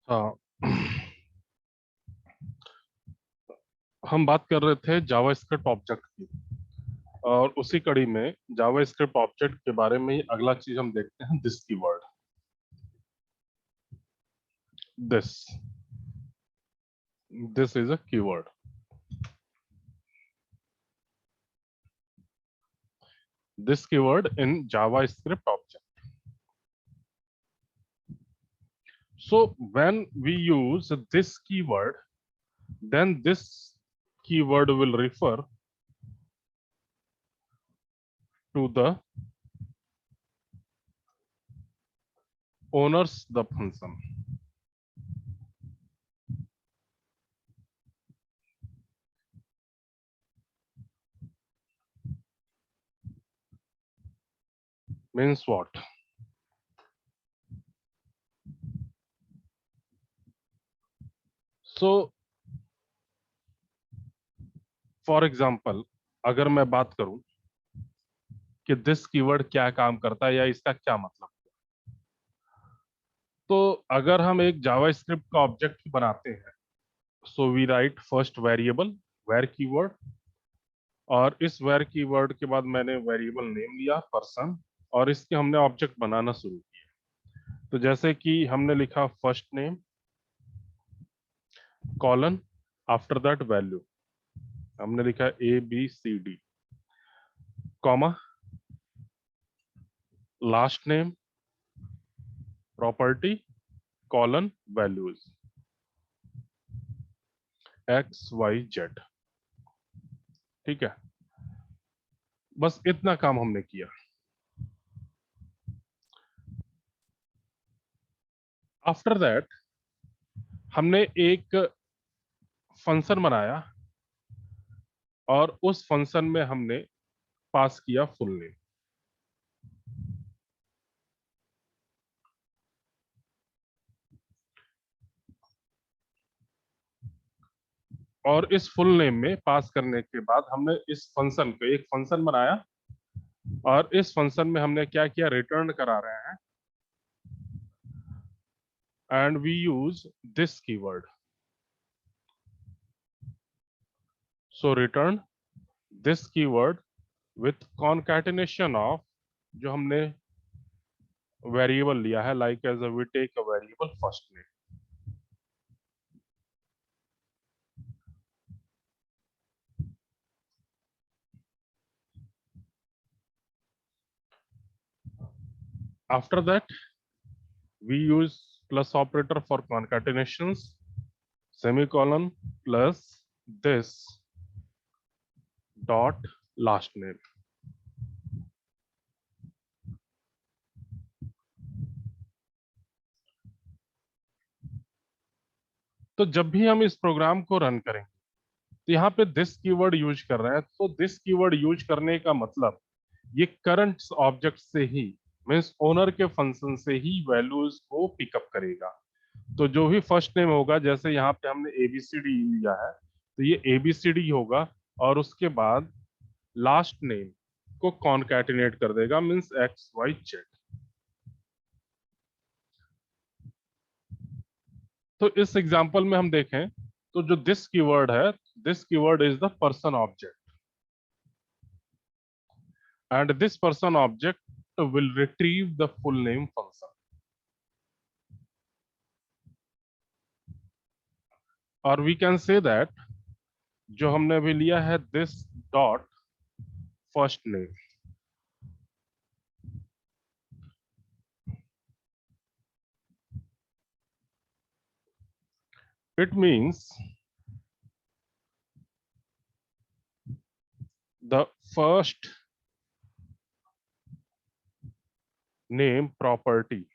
हाँ। हम बात कर रहे थे जावास्क्रिप्ट ऑब्जेक्ट की, और उसी कड़ी में जावास्क्रिप्ट ऑब्जेक्ट के बारे में ही अगला चीज हम देखते हैं, this keyword. This this is a keyword. This keyword in JavaScript object. So when we use this keyword, then this keyword will refer to the owners the function. Means what? So for example, अगर मैं बात करूं कि this keyword क्या काम करता है या इसका क्या मतलब, तो अगर हम एक जावास्क्रिप्ट का ऑब्जेक्ट बनाते हैं, so we write first variable var keyword, और इस वेर कीवर्ड के बाद मैंने वेरिएबल नेम लिया पर्सन, और इसके हमने ऑब्जेक्ट बनाना शुरू किया। तो जैसे कि हमने लिखा first name colon, after that value हमने लिखा ABCD, comma, last name property colon values XYZ। ठीक है, बस इतना काम हमने किया। आफ्टर दैट हमने एक फंक्शन बनाया, और उस फंक्शन में हमने पास किया फुल नेम। और इस फुल नेम में पास करने के बाद हमने इस फंक्शन को एक फंक्शन बनाया, और इस फंक्शन में हमने क्या किया, रिटर्न करा रहे हैं, and we use this keyword. So return this keyword with concatenation of जो हमने वेरिएबल लिया है, like as we take a variable first name. After that we use plus operator for concatenations, semicolon plus this dot last name। तो जब भी हम इस programme को रन करें, तो यहाँ पे दिस कीवर्ड यूज कर रहे हैं, तो दिस कीवर्ड यूज करने का मतलब ये करंट ऑब्जेक्ट से ही, मीन्स ओनर के फंक्शन से ही वैल्यूज को पिकअप करेगा। तो जो भी फर्स्ट नेम होगा, जैसे यहाँ पे हमने ABCD लिया है, तो ये ABCD होगा, और उसके बाद लास्ट नेम को कॉन्कैटिनेट कर देगा, मीन्स XYZ। तो इस एग्जांपल में हम देखें तो जो दिस कीवर्ड है, this keyword is the person object, and this person object will retrieve the full name function. और वी कैन से दैट जो हमने अभी लिया है this dot first name, it means the first name property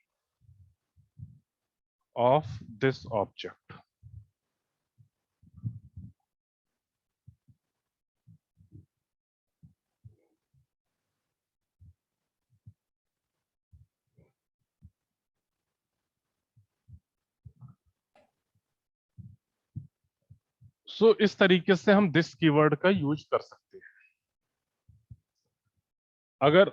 of this object। सो इस तरीके से हम दिस कीवर्ड का यूज कर सकते हैं। अगर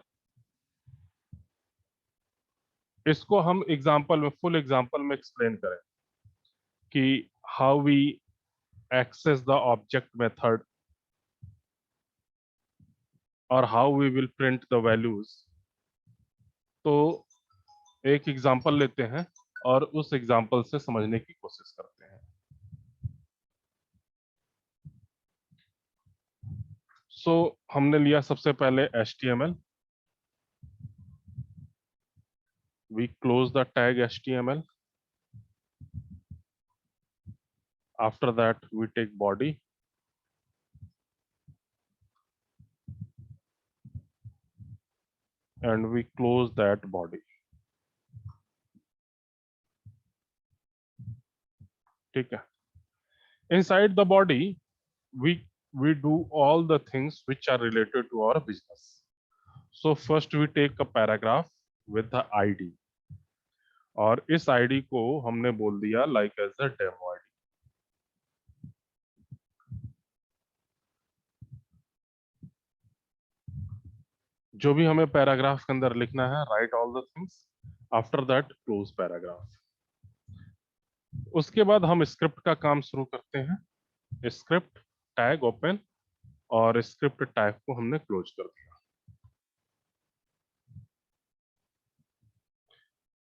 इसको हम एग्जांपल में, फुल एग्जांपल में एक्सप्लेन करें, कि how we access the object method और how we will print the values। तो एक एग्जांपल लेते हैं और उस एग्जांपल से समझने की कोशिश करते हैं। हमने लिया सबसे पहले HTML। We close the tag HTML। After that we take body and we close that body। ठीक है। Inside the body we do all the things which are related to our business। So first we take a paragraph with the ID और इस ID को हमने बोल दिया like as a demo ID। जो भी हमें पैराग्राफ के अंदर लिखना है, write all the things, after that close paragraph. उसके बाद हम स्क्रिप्ट का काम शुरू करते हैं। स्क्रिप्ट टैग ओपन और स्क्रिप्ट टैग को हमने क्लोज कर दिया।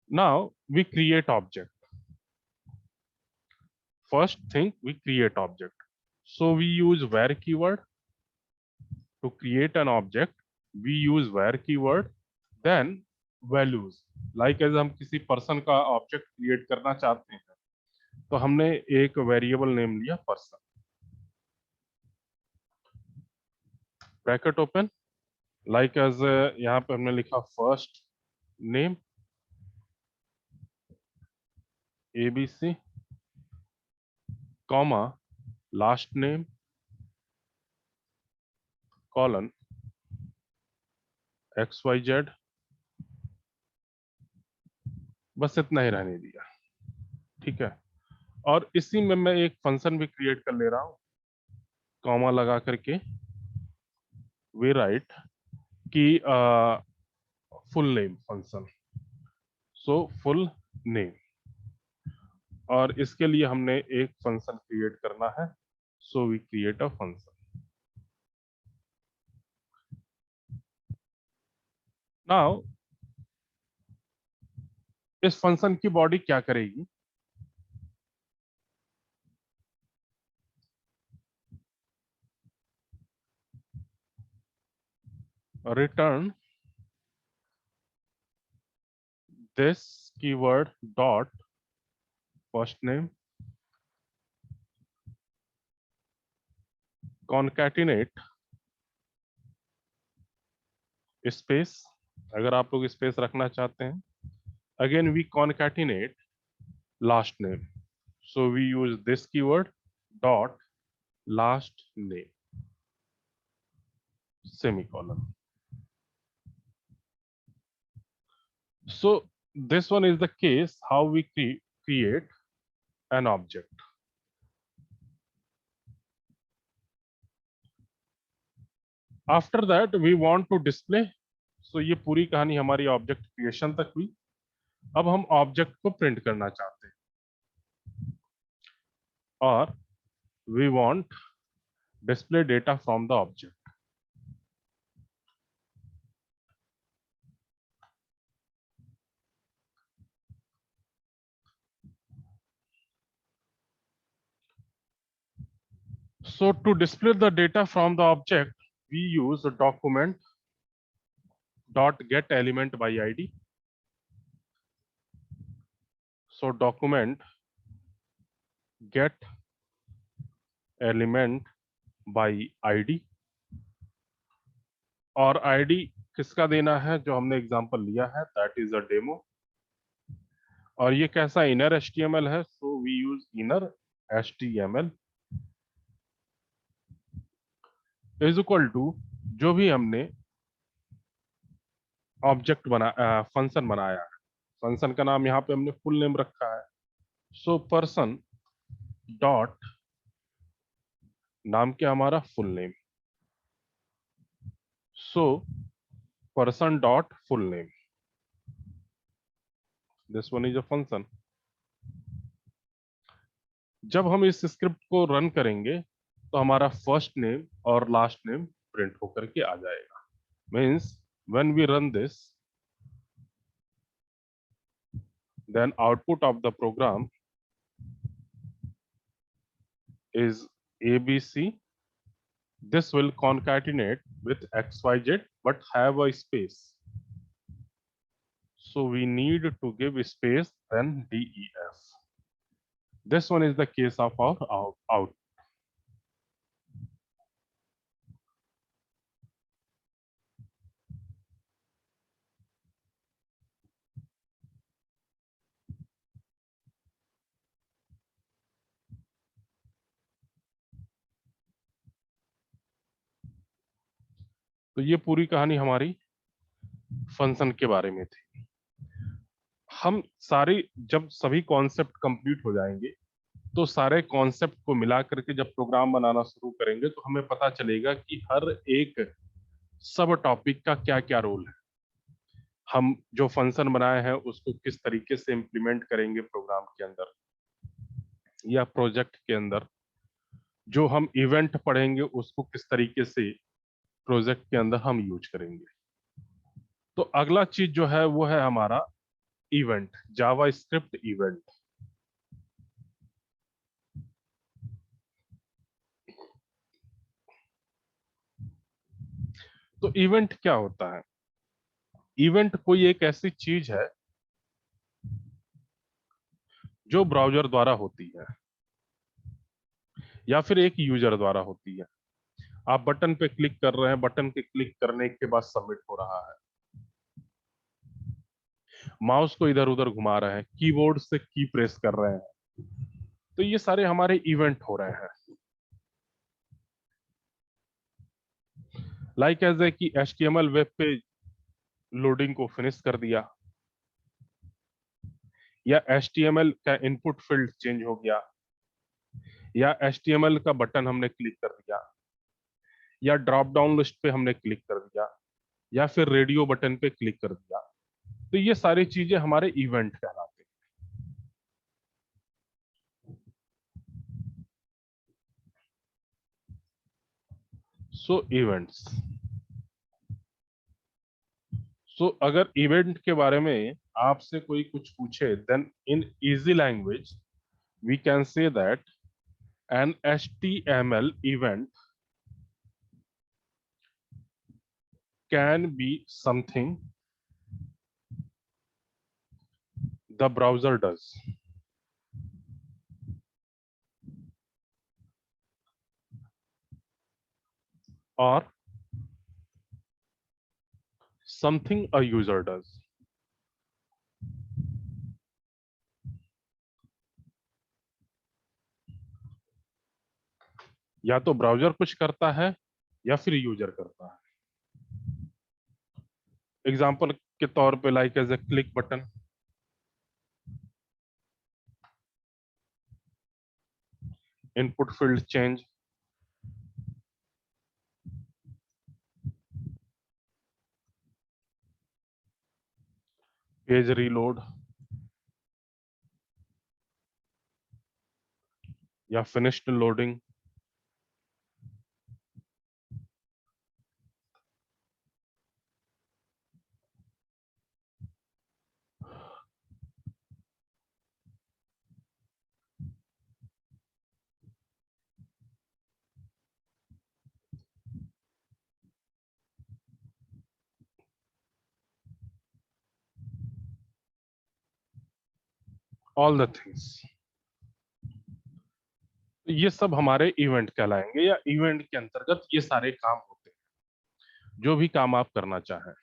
Now we create object. First thing we create object. So we use var keyword to create an object. We use var keyword, then values. Like as हम किसी person का object create करना चाहते हैं तो हमने एक वेरिएबल नेम लिया person. Bracket open, like as यहाँ पे हमने लिखा first name ABC, comma last name colon XYZ। बस इतना ही रहने दिया। ठीक है। और इसी में मैं एक फंक्शन भी क्रिएट कर ले रहा हूं, कॉमा लगा करके वी राइट कि full name function. So full name, और इसके लिए हमने एक फंक्शन क्रिएट करना है। So we create a function. Now इस फंक्शन की बॉडी क्या करेगी? Return this keyword dot first name concatenate space। अगर आप लोग स्पेस रखना चाहते हैं, again we concatenate last name। so we use this keyword dot last name semicolon। so this one is the case how we create an object। after that we want to display। so ये पूरी कहानी हमारी object creation तक हुई। अब हम object को print करना चाहते हैं और we want display data from the object। So to display the data from the object, we use a document dot get element by ID। So document get element by ID, और ID किसका देना है? जो हमने example लिया है, that is a demo। और ये कैसा inner HTML है? So we use inner HTML is equal to जो भी हमने ऑब्जेक्ट फंक्शन बनाया है, फंक्शन का नाम यहाँ पे हमने फुल नेम रखा है। सो पर्सन डॉट नाम क्या हमारा? Full name. So person dot full name, this one is a function. जब हम इस स्क्रिप्ट को रन करेंगे तो हमारा फर्स्ट नेम और लास्ट नेम प्रिंट होकर के आ जाएगा। Means when we run this, then output of the program is ABC. This will concatenate with XYZ but have a space. So we need to give space then DEF. This one is the case of our out. तो ये पूरी कहानी हमारी function के बारे में थी। हम सारी जब सभी कॉन्सेप्ट कंप्लीट हो जाएंगे तो सारे कॉन्सेप्ट को मिला करके जब प्रोग्राम बनाना शुरू करेंगे तो हमें पता चलेगा कि हर एक सब टॉपिक का क्या क्या रोल है। हम जो फंक्शन बनाए हैं उसको किस तरीके से इम्प्लीमेंट करेंगे प्रोग्राम के अंदर या प्रोजेक्ट के अंदर, जो हम इवेंट पढ़ेंगे उसको किस तरीके से प्रोजेक्ट के अंदर हम यूज करेंगे। तो अगला चीज जो है वो है हमारा इवेंट, जावा स्क्रिप्ट इवेंट। तो इवेंट क्या होता है? इवेंट कोई एक ऐसी चीज है जो ब्राउजर द्वारा होती है या फिर एक यूजर द्वारा होती है। आप बटन पे क्लिक कर रहे हैं, बटन पे क्लिक करने के बाद सबमिट हो रहा है, माउस को इधर उधर घुमा रहे हैं, कीबोर्ड से की प्रेस कर रहे हैं, तो ये सारे हमारे इवेंट हो रहे हैं। लाइक एज ए कि HTML वेब पेज लोडिंग को फिनिश कर दिया, या HTML का इनपुट फील्ड चेंज हो गया, या HTML का बटन हमने क्लिक कर दिया, या ड्रॉप डाउन लिस्ट पे हमने क्लिक कर दिया, या फिर रेडियो बटन पे क्लिक कर दिया, तो ये सारी चीजें हमारे इवेंट कहलाते हैं। सो इवेंट्स, सो अगर इवेंट के बारे में आपसे कोई कुछ पूछे, then in easy language we can say that an HTML event can be something the browser does, or something a user does. या तो ब्राउजर कुछ करता है या फिर यूजर करता है। एग्जाम्पल के तौर पे like as a click button, input field change, page reload, या finished loading. All the things, ये सब हमारे इवेंट कहलाएंगे, या इवेंट के अंतर्गत ये सारे काम होते हैं जो भी काम आप करना चाहें।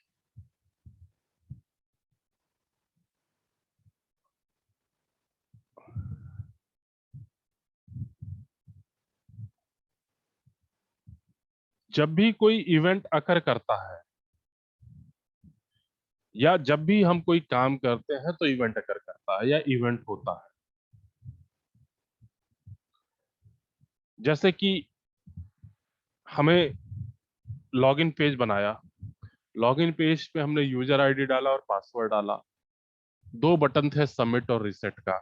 जब भी कोई इवेंट अकर करता है या जब भी हम कोई काम करते हैं तो इवेंट अकर करता है या इवेंट होता है। जैसे कि हमें लॉगिन पेज बनाया, लॉगिन पेज पे हमने यूजर आईडी डाला और पासवर्ड डाला, दो बटन थे सबमिट और रिसेट का,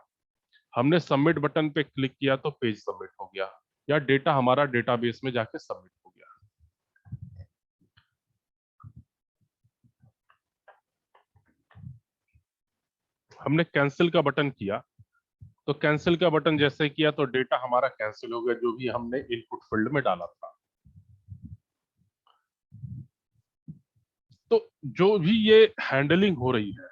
हमने सबमिट बटन पे क्लिक किया तो पेज सबमिट हो गया, या डेटा हमारा डेटाबेस में जाके सबमिट हो गया। हमने कैंसिल का बटन किया, तो कैंसिल का बटन जैसे किया तो डेटा हमारा कैंसिल हो गया, जो भी हमने इनपुट फील्ड में डाला था। तो जो भी ये हैंडलिंग हो रही है,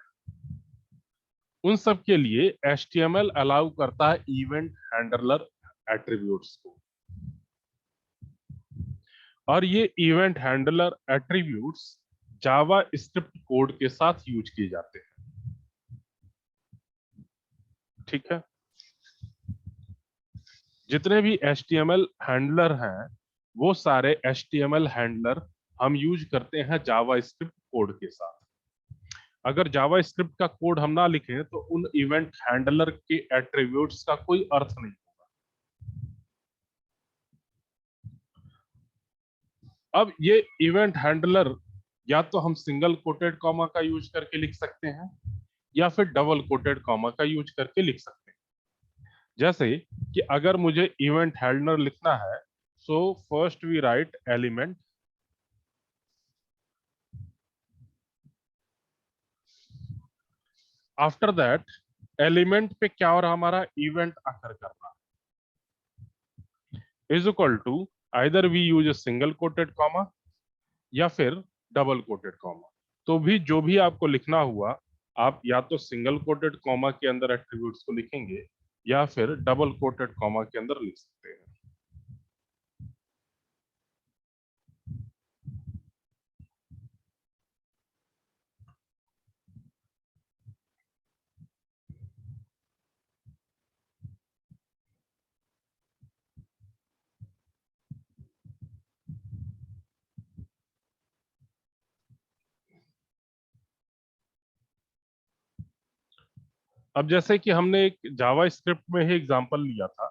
उन सब के लिए HTML अलाउ करता है इवेंट हैंडलर एट्रीब्यूट्स को, और ये इवेंट हैंडलर एट्रीब्यूट्स जावा स्क्रिप्ट कोड के साथ यूज किए जाते हैं। ठीक है, जितने भी HTML हैंडलर हैं, वो सारे HTML हैंडलर हम यूज करते हैं जावा स्क्रिप्ट कोड के साथ। अगर जावा स्क्रिप्ट का कोड हम ना लिखें तो उन इवेंट हैंडलर के एट्रीब्यूट्स का कोई अर्थ नहीं होगा। अब ये इवेंट हैंडलर या तो हम सिंगल कोटेड कॉमा का यूज करके लिख सकते हैं, या फिर डबल कोटेड कॉमा का यूज करके लिख सकते हैं। जैसे कि अगर मुझे इवेंट हैंडलर लिखना है, so first we write element, after that element पे क्या हो रहा, हमारा इवेंट आकर कर रहा is equal to, either we use a single quoted comma या फिर डबल कोटेड कॉमा। तो भी जो भी आपको लिखना हुआ, आप या तो सिंगल कोटेड कॉमा के अंदर एट्रीब्यूट्स को लिखेंगे, या फिर डबल कोटेड कॉमा के अंदर लिख सकते हैं। अब जैसे कि हमने एक जावा स्क्रिप्ट में ही एग्जांपल लिया था,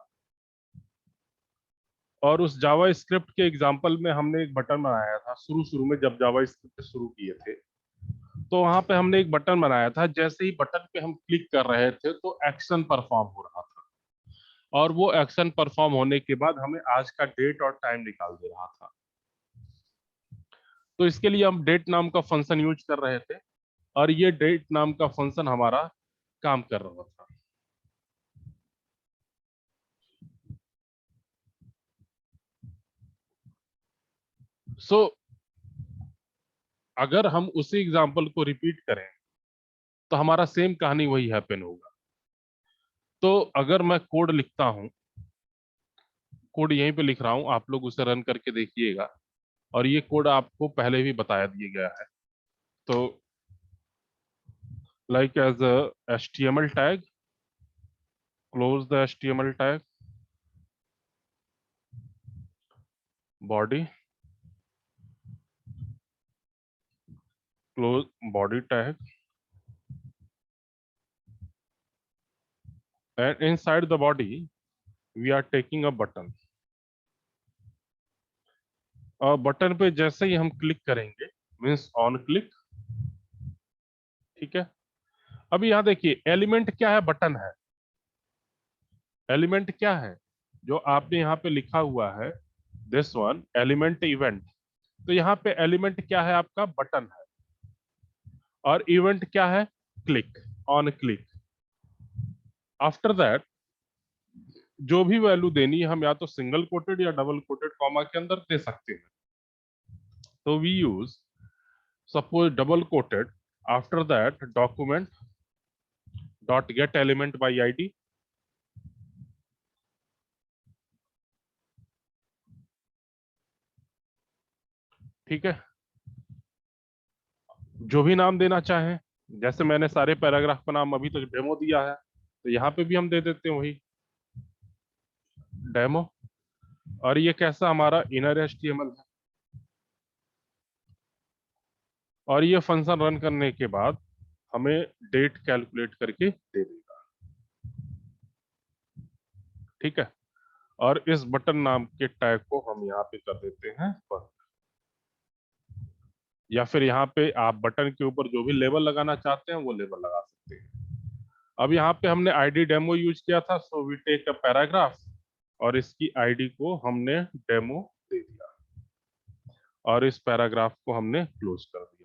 और उस जावा स्क्रिप्ट के एग्जांपल में हमने एक बटन बनाया था शुरू शुरू में, जब जावा स्क्रिप्ट शुरू किए थे, तो वहां पे हमने एक बटन बनाया था। जैसे ही बटन पे हम क्लिक कर रहे थे तो एक्शन परफॉर्म हो रहा था, और वो एक्शन परफॉर्म होने के बाद हमें आज का डेट और टाइम निकाल दे रहा था। तो इसके लिए हम डेट नाम का फंक्शन यूज कर रहे थे, और ये डेट नाम का फंक्शन हमारा काम कर रहा था। सो अगर हम उसी एग्जांपल को रिपीट करें तो हमारा सेम कहानी वही हैपन होगा। तो अगर मैं कोड लिखता हूं, कोड यहीं पे लिख रहा हूं, आप लोग उसे रन करके देखिएगा, और ये कोड आपको पहले भी बताया दिया गया है। तो like as a HTML tag, close the HTML tag, body, close body tag, and inside the body we are taking a button. और बटन पे जैसे ही हम क्लिक करेंगे, मीन्स ऑन क्लिक, ठीक है। अभी यहाँ देखिए, एलिमेंट क्या है, बटन है। एलिमेंट क्या है, जो आपने यहाँ पे लिखा हुआ है, दिस वन एलिमेंट इवेंट। तो यहाँ पे एलिमेंट क्या है, आपका बटन है, और इवेंट क्या है, click, on click. After that जो भी वैल्यू देनी है, हम या तो सिंगल कोटेड या डबल कोटेड कॉमा के अंदर दे सकते हैं। तो we use suppose double quoted, after that document dot get element by ID, ठीक है। जो भी नाम देना चाहें, जैसे मैंने सारे पैराग्राफ का नाम अभी तक डेमो दिया है, तो यहाँ पे भी हम दे देते हैं वही डेमो। और ये कैसा हमारा इनर एचटीएमएल है, और ये फंक्शन रन करने के बाद हमें डेट कैलकुलेट करके दे देगा, ठीक है। और इस बटन नाम के टैग को हम यहाँ पे कर देते हैं पर, या फिर यहाँ पे आप बटन के ऊपर जो भी लेबल लगाना चाहते हैं वो लेबल लगा सकते हैं। अब यहाँ पे हमने आईडी डेमो यूज किया था, so we take a paragraph और इसकी आईडी को हमने डेमो दे दिया और इस पैराग्राफ को हमने क्लोज कर दिया।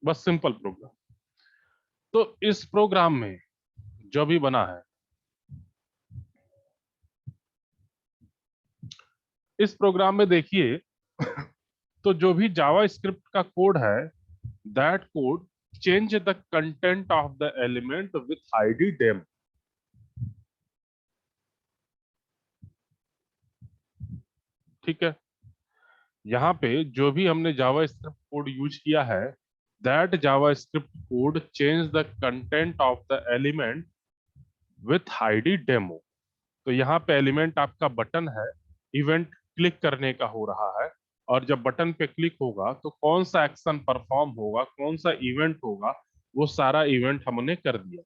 बस सिंपल प्रोग्राम। तो इस प्रोग्राम में जो भी बना है, इस प्रोग्राम में देखिए, तो जो भी जावा स्क्रिप्ट का कोड है, that code change the content of the element with ID demo. ठीक है, यहाँ पे जो भी हमने जावा स्क्रिप्ट कोड यूज किया है, that Java script code change the content of the element with ID demo. तो यहाँ पे एलिमेंट आपका बटन है, इवेंट क्लिक करने का हो रहा है, और जब बटन पे क्लिक होगा तो कौन सा एक्शन परफॉर्म होगा, कौन सा इवेंट होगा, वो सारा इवेंट हमने कर दिया।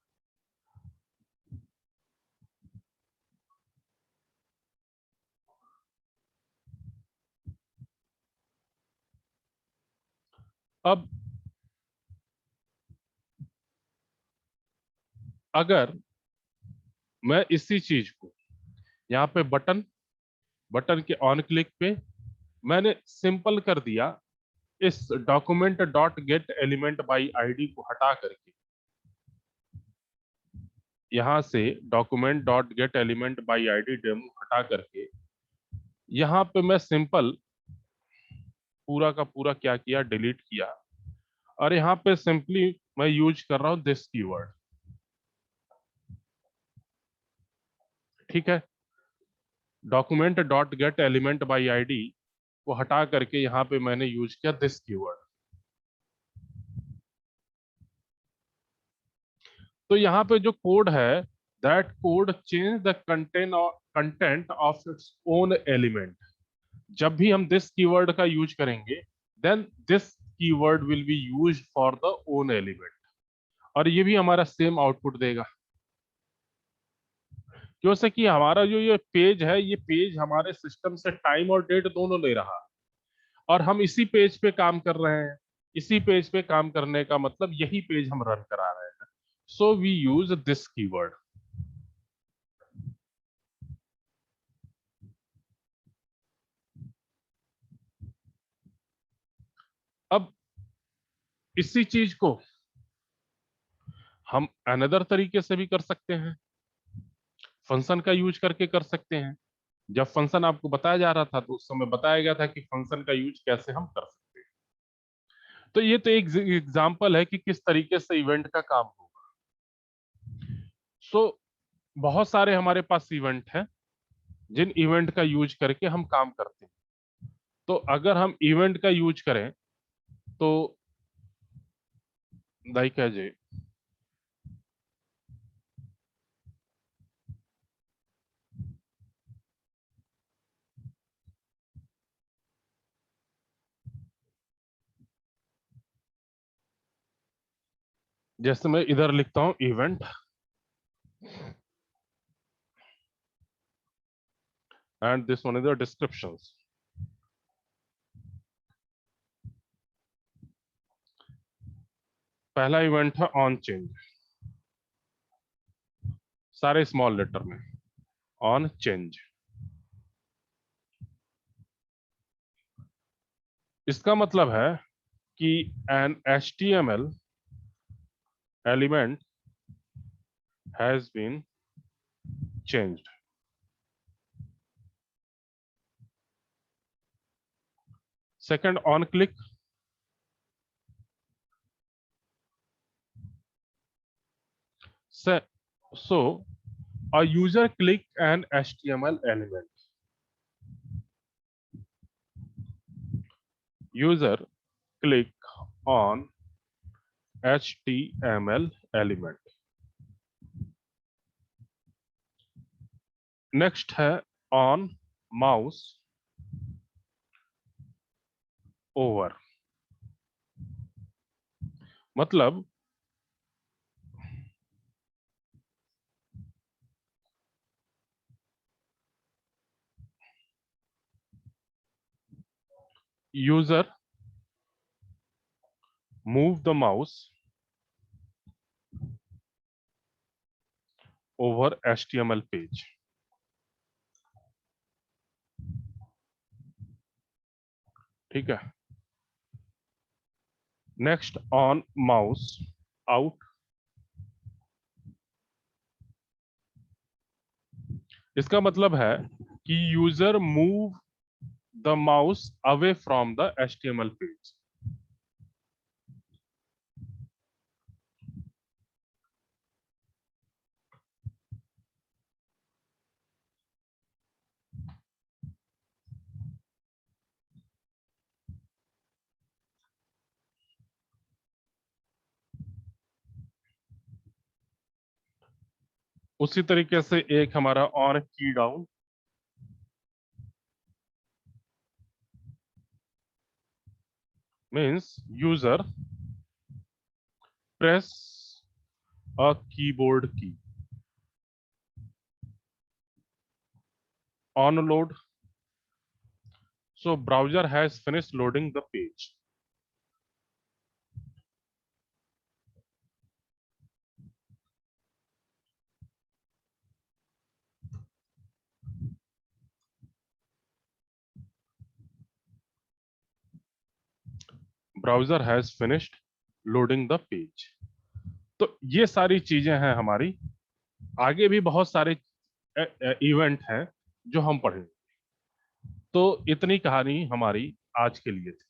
अब अगर मैं इसी चीज को यहाँ पे बटन बटन के ऑन क्लिक पे मैंने सिंपल कर दिया, इस document dot get element by ID को हटा करके, यहां से document dot get element by ID demo हटा करके, यहां पे मैं सिंपल पूरा का पूरा क्या किया, डिलीट किया, और यहाँ पे सिंपली मैं यूज कर रहा हूं दिस कीवर्ड। ठीक है, document dot get element by ID को हटा करके यहाँ पे मैंने यूज किया दिस कीवर्ड। तो यहाँ पे जो कोड है, that code change the content of its own element. जब भी हम दिस कीवर्ड का यूज करेंगे, then this keyword will be used for the own element, और ये भी हमारा सेम आउटपुट देगा। क्यों से कि हमारा जो ये पेज है, ये पेज हमारे सिस्टम से टाइम और डेट दोनों ले रहा है, और हम इसी पेज पे काम कर रहे हैं। इसी पेज पे काम करने का मतलब यही पेज हम रन करा रहे हैं। So we use this keyword. अब इसी चीज को हम अनदर तरीके से भी कर सकते हैं, फंक्शन का यूज करके कर सकते हैं। जब फंक्शन आपको बताया जा रहा था तो उस समय बताया गया था कि फंक्शन का यूज कैसे हम कर सकते हैं। तो ये तो एक एग्जांपल है कि किस तरीके से इवेंट का काम होगा। सो बहुत सारे हमारे पास इवेंट हैं जिन इवेंट का यूज करके हम काम करते हैं। तो अगर हम इवेंट का यूज करें तो दाई कह जे, जैसे मैं इधर लिखता हूं event, and this one is the descriptions. पहला इवेंट है ऑन चेंज, सारे स्मॉल लेटर में, ऑन चेंज। इसका मतलब है कि N HTML element has been changed. Second, on click, so a user click an HTML element. User click on HTML element. Next है on mouse over, मतलब user move the mouse over HTML page. ठीक है. Next on mouse out. इसका मतलब है कि user move the mouse away from the HTML page. उसी तरीके से एक हमारा और की down. Means user press a keyboard की on load. So browser has finished loading the page. Browser has finished loading the page. तो ये सारी चीजें हैं हमारी. आगे भी बहुत सारे इवेंट हैं जो हम पढ़ेंगे. तो इतनी कहानी हमारी आज के लिए थी.